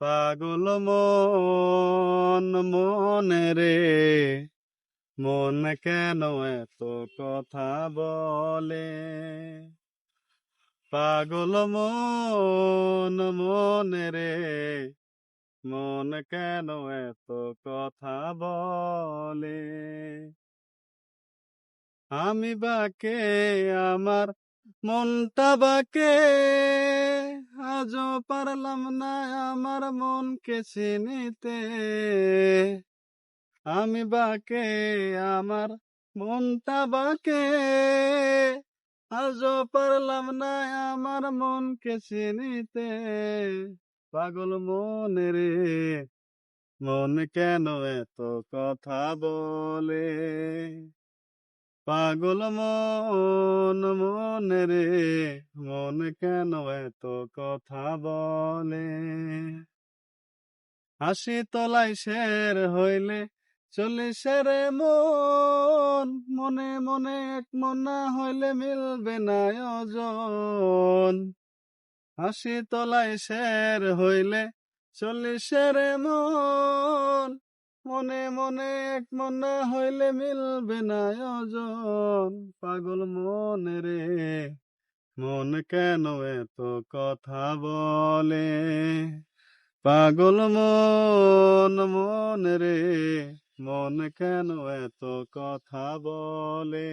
পাগল মন মনে রে, মন কেন এত কথা বলে? পাগল মন মনে রে, মন কেন এত কথা বলে? আমি বাকে আমার মনটা বাকে, আজও পারলাম না আমার মনকে চিনিতে। আমি বাকে আমার মনটা বাকে, আজও পারলাম না আমার মনকে চিনিতে। পাগল মনে রে, মন কেন এত কথা বলে? পাগল মন মনে রে, মন কেন এত কথা বলে? হাসি তলায় শের হইলে চল্লিশের মন, মনে মনে এক মন না হইলে মিলবে না ওজন। হাসি তলায় শের হইলে চল্লিশের মন, মনে মনে এক মন না হইলে মিলবে না ওজন। পাগল মনে রে, মন কেন এত কথা বলে? পাগল মন মনে রে, মন কেন এত কথা বলে?